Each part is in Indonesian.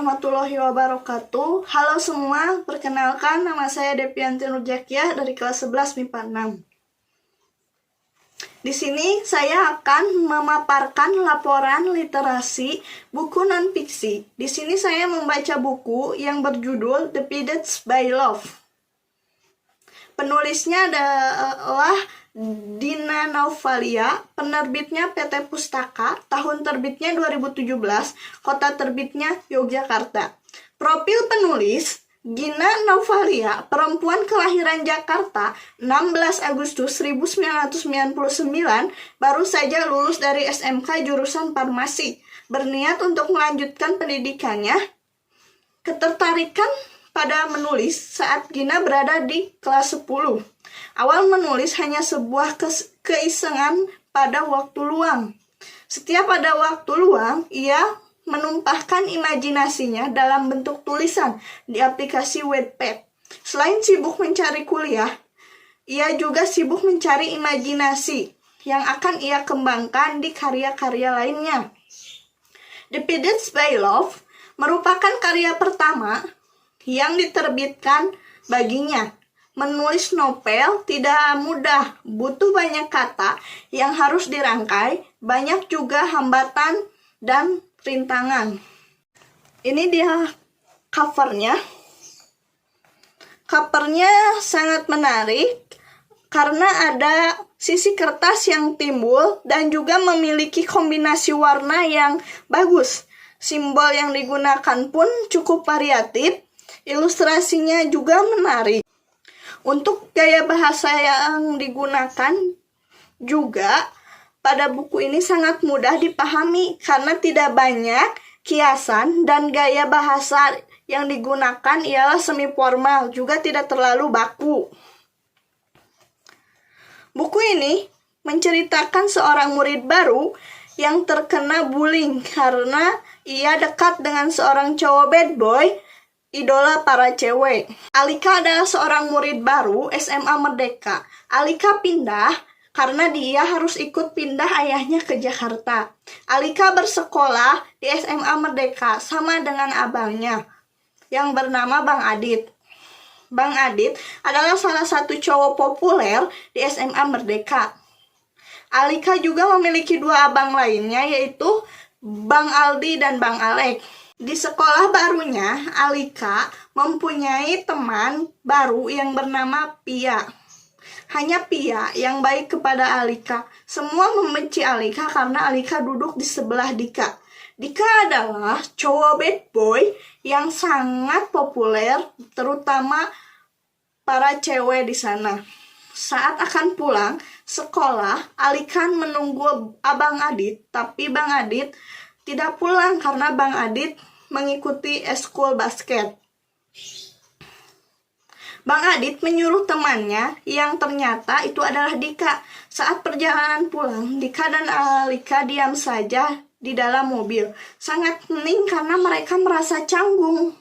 warahmatullahi wabarakatuh. Halo semua, perkenalkan nama saya Devianti Nurjakiah dari kelas 11 MIPA 6. Di sini saya akan memaparkan laporan literasi buku non-fiksi. Di sini saya membaca buku yang berjudul Defeated by Love. Penulisnya adalah Dina Naufalia, penerbitnya PT Pustaka, tahun terbitnya 2017, kota terbitnya Yogyakarta. Profil penulis, Gina Naufalia, perempuan kelahiran Jakarta, 16 Agustus 1999, baru saja lulus dari SMK jurusan farmasi, berniat untuk melanjutkan pendidikannya. Ketertarikan pada menulis saat Gina berada di kelas 10. Awal menulis hanya sebuah keisengan pada waktu luang. Setiap pada waktu luang, ia menumpahkan imajinasinya dalam bentuk tulisan di aplikasi Wattpad. Selain sibuk mencari kuliah, ia juga sibuk mencari imajinasi yang akan ia kembangkan di karya-karya lainnya. Defeated by Love merupakan karya pertama yang diterbitkan baginya. Menulis novel tidak mudah, butuh banyak kata yang harus dirangkai, banyak juga hambatan dan rintangan. Ini dia covernya. Covernya sangat menarik karena ada sisi kertas yang timbul dan juga memiliki kombinasi warna yang bagus. Simbol yang digunakan pun cukup variatif. Ilustrasinya juga menarik. Untuk gaya bahasa yang digunakan juga pada buku ini sangat mudah dipahami karena tidak banyak kiasan dan gaya bahasa yang digunakan ialah semi formal, juga tidak terlalu baku. Buku ini menceritakan seorang murid baru yang terkena bullying karena ia dekat dengan seorang cowok bad boy, idola para cewek. Alika adalah seorang murid baru SMA Merdeka. Alika pindah karena dia harus ikut pindah ayahnya ke Jakarta. Alika bersekolah di SMA Merdeka sama dengan abangnya yang bernama Bang Adit. Bang Adit adalah salah satu cowok populer di SMA Merdeka. Alika juga memiliki dua abang lainnya, yaitu Bang Aldi dan Bang Alek. Di sekolah barunya, Alika mempunyai teman baru yang bernama Pia. Hanya Pia yang baik kepada Alika. Semua membenci Alika karena Alika duduk di sebelah Dika. Dika adalah cowok bad boy yang sangat populer, terutama para cewek di sana. Saat akan pulang sekolah, Alika menunggu Abang Adit, tapi Bang Adit tidak pulang karena Bang Adit mengikuti eskul basket. Bang Adit menyuruh temannya yang ternyata itu adalah Dika. Saat perjalanan pulang, Dika dan Alika diam saja di dalam mobil. Sangat hening karena mereka merasa canggung.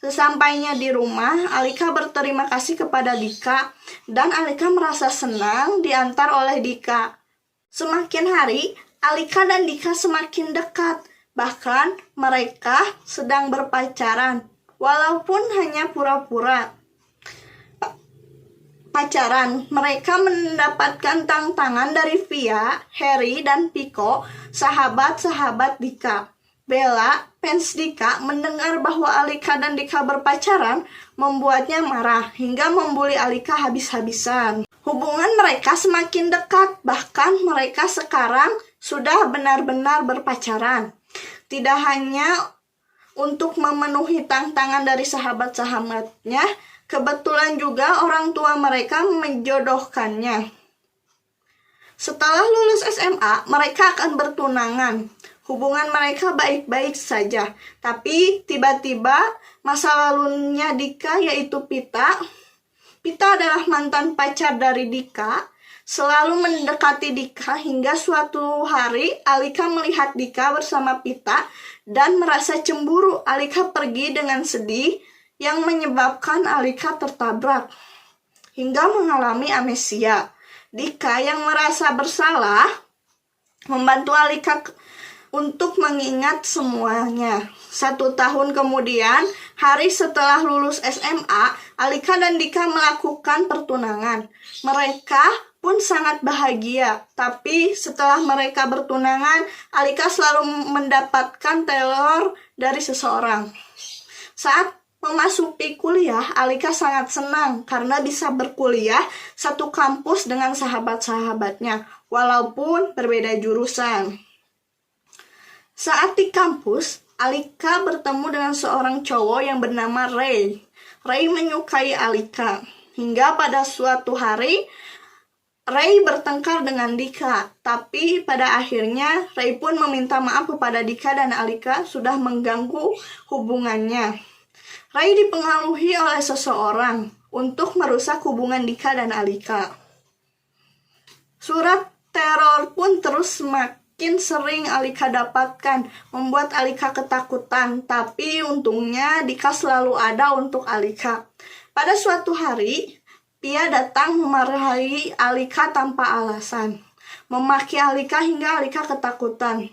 Sesampainya di rumah, Alika berterima kasih kepada Dika dan Alika merasa senang diantar oleh Dika. Semakin hari, Alika dan Dika semakin dekat. Bahkan mereka sedang berpacaran, walaupun hanya pura-pura pacaran. Mereka mendapatkan tantangan dari Via, Harry, dan Piko, sahabat-sahabat Dika. Bella, fans Dika, mendengar bahwa Alika dan Dika berpacaran, membuatnya marah hingga membuli Alika habis-habisan. Hubungan mereka semakin dekat, bahkan mereka sekarang sudah benar-benar berpacaran. Tidak hanya untuk memenuhi tantangan dari sahabat-sahabatnya, kebetulan juga orang tua mereka menjodohkannya. Setelah lulus SMA, mereka akan bertunangan. Hubungan mereka baik-baik saja, tapi tiba-tiba masa lalunya Dika, yaitu Pita. Pita adalah mantan pacar dari Dika, selalu mendekati Dika hingga suatu hari Alika melihat Dika bersama Pita dan merasa cemburu. Alika pergi dengan sedih yang menyebabkan Alika tertabrak hingga mengalami amnesia. Dika yang merasa bersalah membantu Alika untuk mengingat semuanya. 1 tahun kemudian, hari setelah lulus SMA, Alika dan Dika melakukan pertunangan. Mereka pun sangat bahagia, tapi setelah mereka bertunangan, Alika selalu mendapatkan teror dari seseorang. Saat memasuki kuliah, Alika sangat senang karena bisa berkuliah satu kampus dengan sahabat-sahabatnya, walaupun berbeda jurusan. Saat di kampus, Alika bertemu dengan seorang cowok yang bernama Ray. Ray menyukai Alika, hingga pada suatu hari, Ray bertengkar dengan Dika, tapi pada akhirnya Ray pun meminta maaf kepada Dika dan Alika sudah mengganggu hubungannya. Ray dipengaruhi oleh seseorang untuk merusak hubungan Dika dan Alika. Surat teror pun terus semakin sering Alika dapatkan, membuat Alika ketakutan, tapi untungnya Dika selalu ada untuk Alika. Pada suatu hari, Pia datang memarahi Alika tanpa alasan, memaki Alika hingga Alika ketakutan.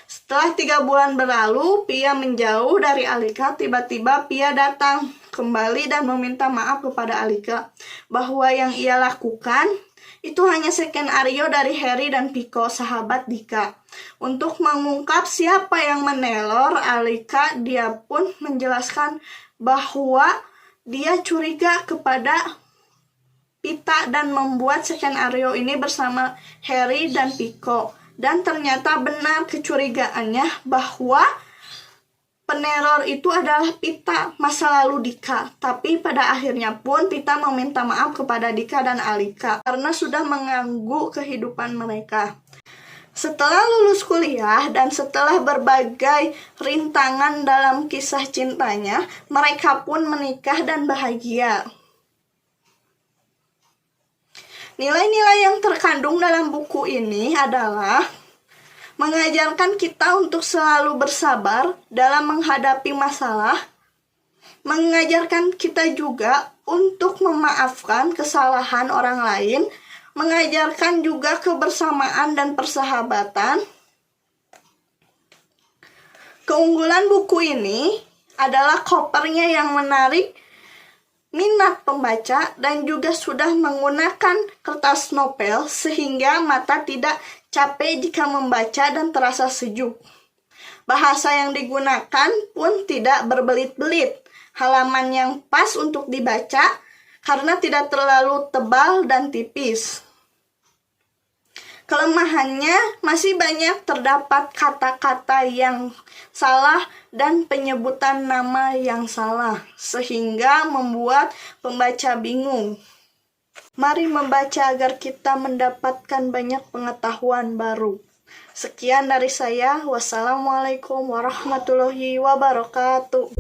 Setelah 3 bulan berlalu, Pia menjauh dari Alika. Tiba-tiba Pia datang kembali dan meminta maaf kepada Alika bahwa yang ia lakukan itu hanya skenario dari Harry dan Pico, sahabat Dika. Untuk mengungkap siapa yang meneror Alika, dia pun menjelaskan bahwa dia curiga kepada Pita dan membuat skenario ini bersama Harry dan Pico. Dan ternyata benar kecurigaannya bahwa peneror itu adalah Pita, masa lalu Dika. Tapi pada akhirnya pun Pita meminta maaf kepada Dika dan Alika karena sudah mengganggu kehidupan mereka. Setelah lulus kuliah dan setelah berbagai rintangan dalam kisah cintanya, mereka pun menikah dan bahagia. Nilai-nilai yang terkandung dalam buku ini adalah mengajarkan kita untuk selalu bersabar dalam menghadapi masalah, mengajarkan kita juga untuk memaafkan kesalahan orang lain, mengajarkan juga kebersamaan dan persahabatan. Keunggulan buku ini adalah covernya yang menarik minat pembaca dan juga sudah menggunakan kertas novel sehingga mata tidak capek jika membaca dan terasa sejuk. Bahasa yang digunakan pun tidak berbelit-belit. Halaman yang pas untuk dibaca karena tidak terlalu tebal dan tipis. Kelemahannya masih banyak terdapat kata-kata yang salah dan penyebutan nama yang salah, sehingga membuat pembaca bingung. Mari membaca agar kita mendapatkan banyak pengetahuan baru. Sekian dari saya. Wassalamualaikum warahmatullahi wabarakatuh.